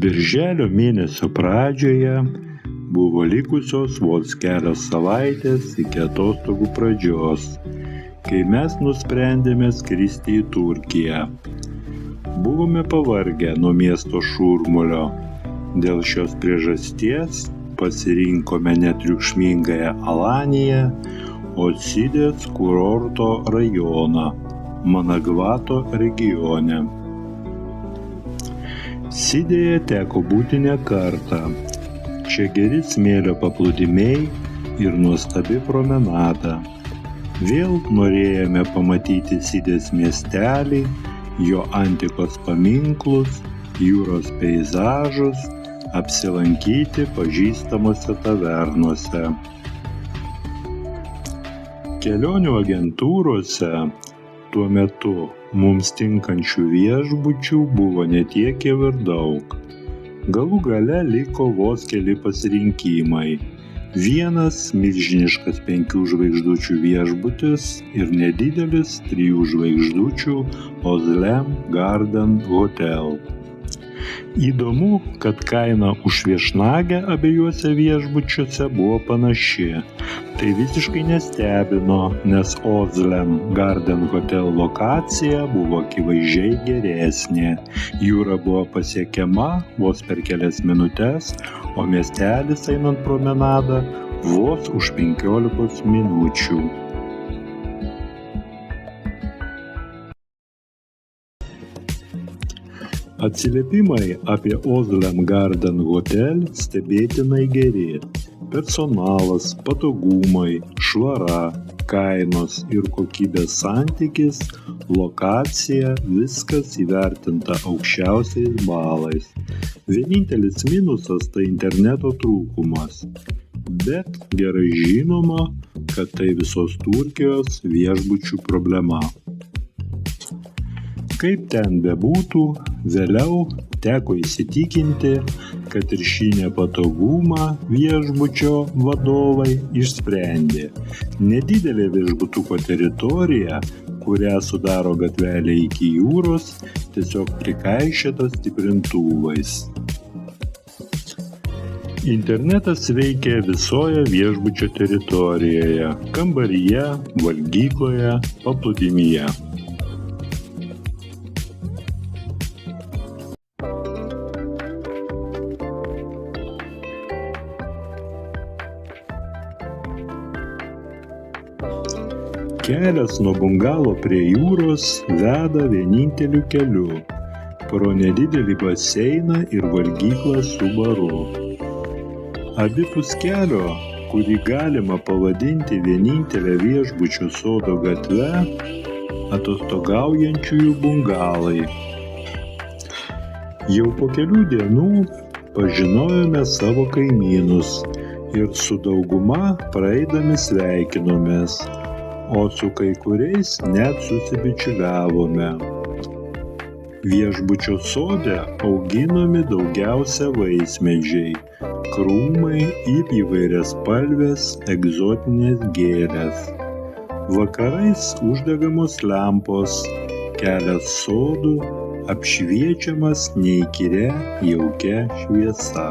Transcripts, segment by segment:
Birželio mėnesio pradžioje buvo likusios vos kelios savaitės iki atostogų pradžios, kai mes nusprendėme skristi į Turkiją. Buvome pavargę nuo miesto šurmulio. Dėl šios priežasties pasirinkome netriukšmingąją Alaniją, o Sidės kurorto rajoną Managvato regione. Sidėje teko būti ne kartą. Čia geri smėlio paplūdimiai ir nuostabi promenada. Vėl norėjome pamatyti Sidės miestelį, jo antikos paminklus, jūros peizažus, apsilankyti pažįstamose tavernose. Kelionių agentūrose tuo metu mums tinkančių viešbučių buvo ne tiek jau ir daug. Galų gale liko vos keli pasirinkimai. Vienas milžiniškas 5 žvaigždučių viešbutis ir nedidelis 3 žvaigždučių Ozlem Garden Hotel. Įdomu, kad kaina už viešnagę abiejuose viešbučiuose buvo panaši. Tai visiškai nestebino, nes Ozlem Garden Hotel lokacija buvo akivaizdžiai geresnė. Jūra buvo pasiekiama vos per kelias minutes, o miestelis einant promenadą vos už 15 minučių. Atsiliepimai apie Ozlem Garden Hotel stebėtinai geri. Personalas, patogumai, švara, kainos ir kokybės santykis, lokacija, viskas įvertinta aukščiausiais balais. Vienintelis minusas tai interneto trūkumas. Bet gerai žinoma, kad tai visos Turkijos viešbučių problema. Kaip ten bebūtų, vėliau teko įsitikinti, kad ir šį nepatogumą viešbučio vadovai išsprendė. Nedidelė viešbutuko teritorija, kurią sudaro gatvelė iki jūros, tiesiog prikaišėta stiprintuvais. Internetas veikia visoje viešbučio teritorijoje, kambaryje, valgykloje, paplūdimyje. Kelias nuo bungalo prie jūros veda vieninteliu keliu, pro nedidelį baseiną ir valgyklą su baru. Abipus kelio, kurį galima pavadinti vienintelę viešbučio sodo gatve, atostogaujančiųjų bungalai. Jau po kelių dienų pažinojome savo kaimynus ir su dauguma praeidami sveikinomės, o su kai kuriais net susibičiuliavome. Viešbučio sode auginami daugiausia vaismedžiai, krūmai ir įvairiaspalvės egzotinės gėlės. Vakarais uždegamos lempos, kelias sodų apšviečiamas neįkyria jaukia šviesa.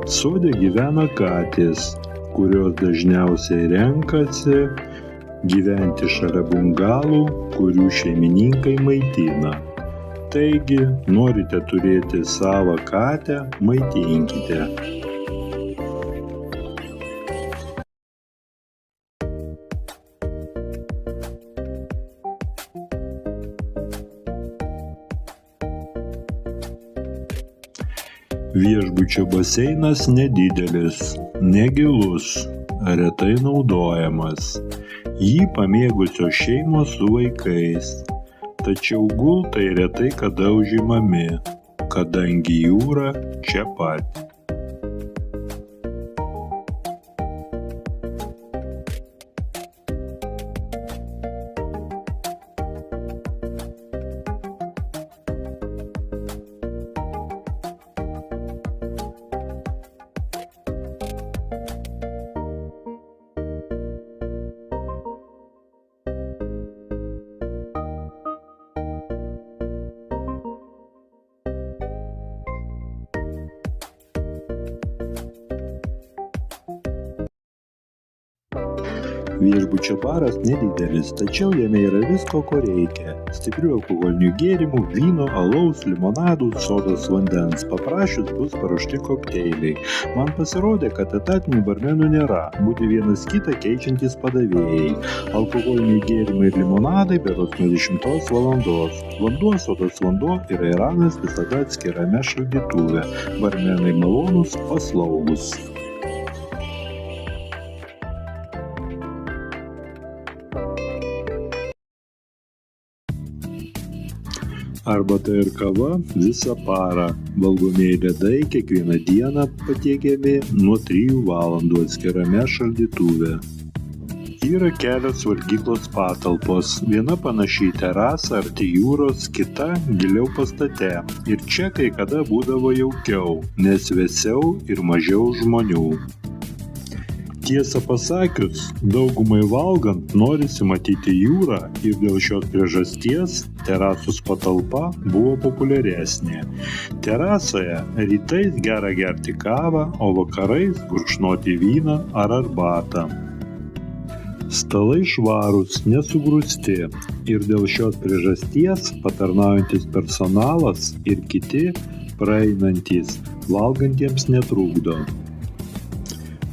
Sode gyvena katės, kurios dažniausiai renkasi gyventi šalia bungalų, kurių šeimininkai maitina. Taigi, norite turėti savą katę, maitinkite. Viešbučio baseinas nedidelis, negilus, retai naudojamas. Jį pamėgusios šeimos su vaikais, tačiau gultai retai kada užimami, kadangi jūra čia pat. Viešbučio baras nedidelis, tačiau jame yra visko, ko reikia. Stiprių alkoholinių gėrimų, vyno, alaus, limonadų, sodos vandens. Paprašius bus paruošti kokteiliai. Man pasirodė, kad etatinių barmenų nėra, būti vienas kitą keičiantys padavėjai. Alkoholiniai gėrimai ir limonadai berods nuo 10 valandos. Vanduo, sodos vanduo ir airanas visada atskirame šaldytuve. Barmenai malonūs, paslaugūs. Arbata ir kava visą parą. Valgomieji ledai kiekvieną dieną patiekiami nuo 3 valandų atskirame šaldytuve. Yra kelios valgyklos patalpos. Viena panaši į terasą arti jūros, kita giliau pastate. Ir čia kai kada būdavo jaukiau, nes vėsiau ir mažiau žmonių. Tiesą pasakius, daugumai valgant norisi matyti jūrą ir dėl šios priežasties terasos patalpa buvo populiaresnė. Terasoje rytais gera gerti kavą, o vakarais gurkšnoti vyną ar arbatą. Stalai švarūs, nesugrūsti ir dėl šios priežasties patarnaujantis personalas ir kiti praeinantys valgantiems netrukdo.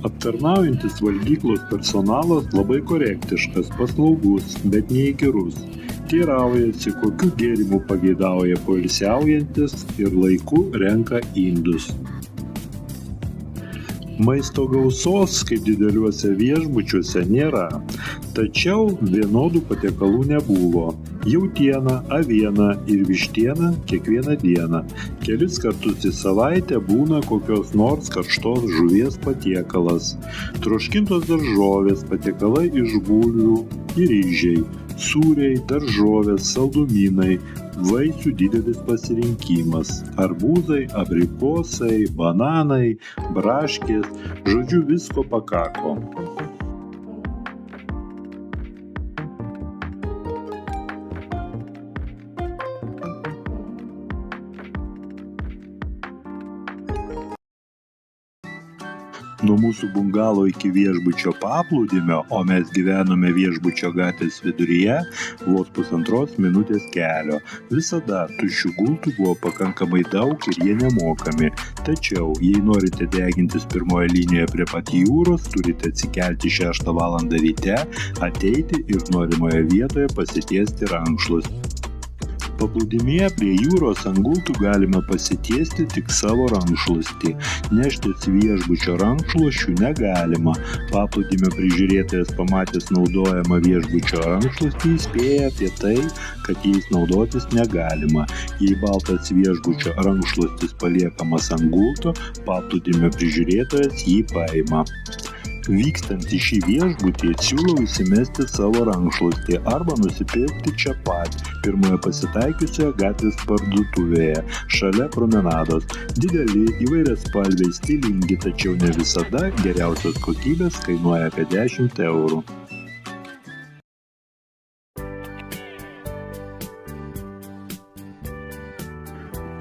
Aptarnaujantis valgyklos personalas labai korektiškas, paslaugus, bet neįkyrus. Teiraujasi, kokių gėrimų pageidauja poilsiaujantis ir laiku renka indus. Maisto gausos, kaip dideliuose viešbučiuose, nėra, tačiau vienodų patiekalų nebuvo. Jautiena, aviena ir vištiena kiekvieną dieną. Kelis kartus į savaitę būna kokios nors karštos žuvies patiekalas. Troškintos daržovės, patiekalai iš bulvių ir ryžiai, sūriai, daržovės, saldumynai, vaisių didelis pasirinkimas. Arbūzai, abrikosai, bananai, braškės, žodžiu visko pakako. Nuo mūsų bungalo iki viešbučio paplūdimio, o mes gyvenome viešbučio gatvės viduryje, vos 1,5 minutės kelio. Visada tuščių gultų buvo pakankamai daug ir jie nemokami. Tačiau, jei norite degintis pirmoje linijoje prie pat jūros, turite atsikelti 6 valandą ryte, ateiti ir norimoje vietoje pasitiesti rankšluostį. Paplūdimyje prie jūros ant gultų galime pasitiesti tik savo rankšluostį. Neštis viešbučio rankšluosčių negalima. Paplūdimio prižiūrėtojas pamatęs naudojamą viešbučio rankšluostį įspėja apie tai, kad jais naudotis negalima. Jei baltas viešbučio rankšluostis paliekamas ant gulto, paplūdimio prižiūrėtojas jį paima. Vykstant į šį viešbutį siūlau įsimesti savo rankšluostį arba nusipirkti čia pat, pirmoje pasitaikiusioje gatvės parduotuvėje, šalia promenados. Dideli, įvairiaspalviai, stilingi, tačiau ne visada geriausios kokybės kainuoja apie 10 eurų.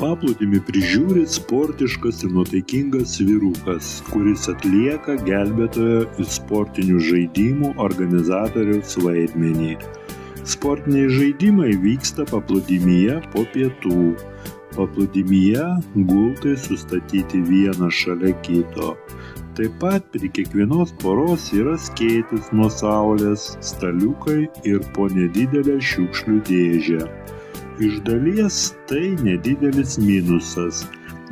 Paplūdimį prižiūri sportiškas ir nuotaikingas vyrukas, kuris atlieka gelbėtojo ir sportinių žaidimų organizatoriaus vaidmenį. Sportiniai žaidimai vyksta paplūdimyje po pietų. Paplūdimyje gultai sustatyti vieną šalia kito. Taip pat prie kiekvienos poros yra skėtis nuo saulės, staliukai ir po nedidelę šiukšlių dėžę. Iš dalies tai nedidelis minusas,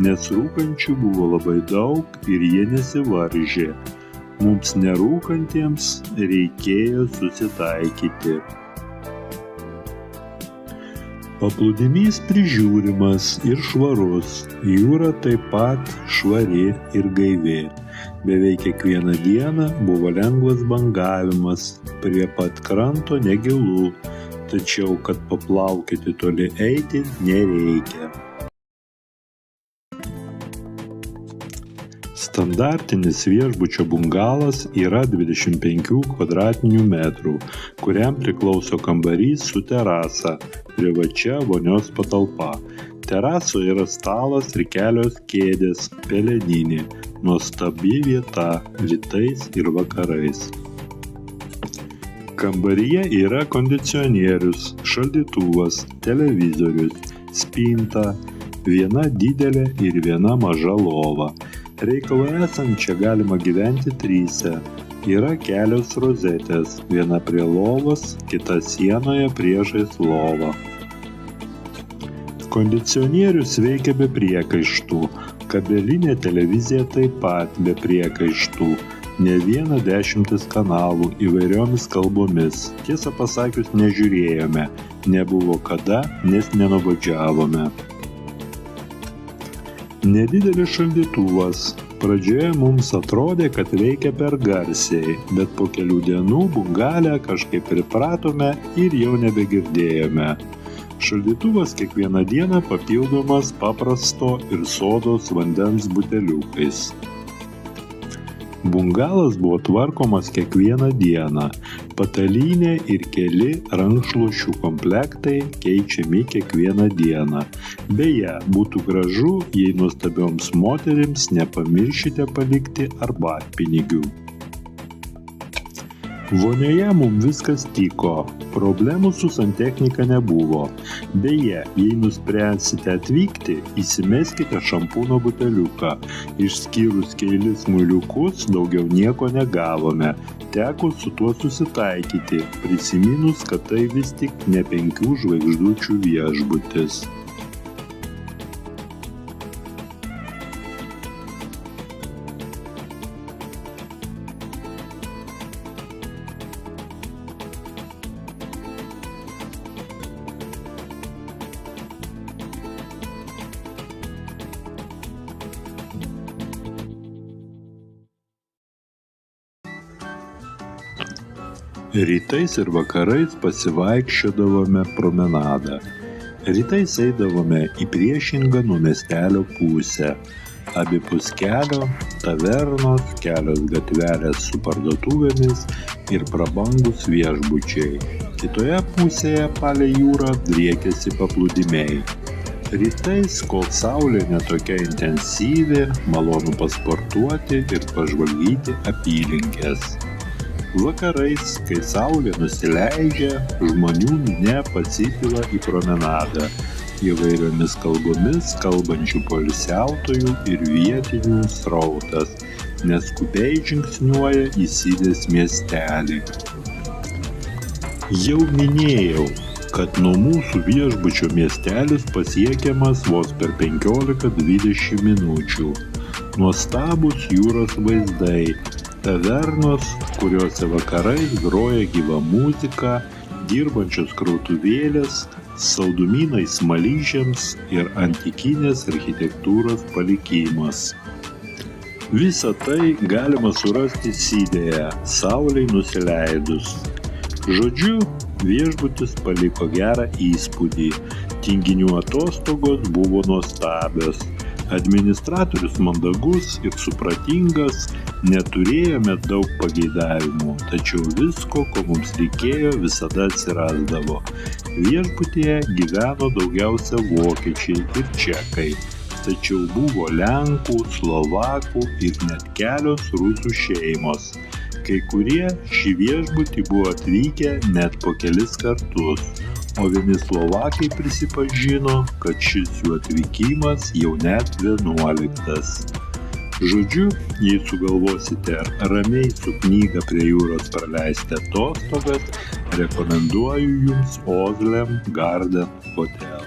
nes rūkančių buvo labai daug ir jie nesivaržė. Mums nerūkantiems reikėjo susitaikyti. Paplūdimys prižiūrimas ir švarus, jūra taip pat švari ir gaivi. Beveik kiekvieną dieną buvo lengvas bangavimas, prie pat kranto negilu. Tačiau, kad paplaukioti toli eiti, nereikia. Standartinis viešbučio bungalas yra 25 kvadratinių metrų, kuriam priklauso kambarys su terasa, privačia vonios patalpa. Terasoje yra stalas ir kelios kėdės, peleninė, nuostabi vieta rytais ir vakarais. Kambaryje yra kondicionierius, šaldytuvas, televizorius, spinta, viena didelė ir viena maža lova. Reikalui esant čia galima gyventi tryse. Yra kelios rozetės, viena prie lovos, kita sienoje priešais lovą. Kondicionierius veikia be priekaištų, kabelinė televizija taip pat be priekaištų, ne 10 kanalų įvairiomis kalbomis. Tiesą pasakius, nežiūrėjome, nebuvo kada, nes nenuobodžiavome. Nedidelis šaldytuvas. Pradžioje mums atrodė, kad veikia per garsiai, bet po kelių dienų bungalę kažkaip pripratome ir jau nebegirdėjome. Šaldytuvas kiekvieną dieną papildomas paprasto ir sodos vandens buteliukais. Bungalas buvo tvarkomas kiekvieną dieną. Patalynė ir keli rankšluosčių komplektai keičiami kiekvieną dieną. Beje, būtų gražu, jei nuostabioms moterims nepamiršite palikti arbatpinigių. Vonioje mums viskas tiko, problemų su santechnika nebuvo. Beje, jei nuspręsite atvykti, įsimeskite šampūno buteliuką. Išskyrus kelis muiliukus, daugiau nieko negavome. Teko su tuo susitaikyti, prisiminus, kad tai vis tik ne 5 žvaigždučių viešbutis. Rytais ir vakarais pasivaikščiodavome promenadą. Rytais eidavome į priešingą nuo miestelio pusę. Abipus kelio tavernos, kelios gatvelės su parduotuvėmis ir prabangus viešbučiai. Kitoje pusėje palei jūrą driekėsi paplūdimiai. Rytais, kol saulė netokia intensyvi, malonu pasportuoti ir pažvalgyti apylinkės. Vakarais, kai saulė nusileidžia, žmonių minia pasipila į promenadą, įvairiomis kalbomis kalbančių poilsiautojų ir vietinių srautas, neskubiai žingsniuoja į Sidės miestelį. Jau minėjau, kad nuo mūsų viešbučio miestelis pasiekiamas vos per 15-20 minučių. Nuostabūs jūros vaizdai, tavernos, kuriuose vakarais groja gyva muzika, dirbančios krautuvėlės, saldumynai smaližiams ir antikinės architektūros palikimas. Visa tai galima surasti Sidėje, saulei nusileidus. Žodžiu, viešbutis paliko gerą įspūdį, tinginių atostogos buvo nuostabios. Administratorius mandagus ir supratingas, neturėjome daug pageidavimų, tačiau visko, ko mums reikėjo, visada atsirasdavo. Viešbutyje gyveno daugiausia vokiečiai ir čekai, tačiau buvo lenkų, slovakų ir net kelios rusų šeimos. Kai kurie šį viešbutį buvo atvykę net po kelis kartus, o vieni slovakai prisipažino, kad šis jų atvykimas jau net 11. Žodžiu, jei sugalvosite ramiai su knyga prie jūros praleisti atostogas, rekomenduoju jums Ozlem Garden Hotel.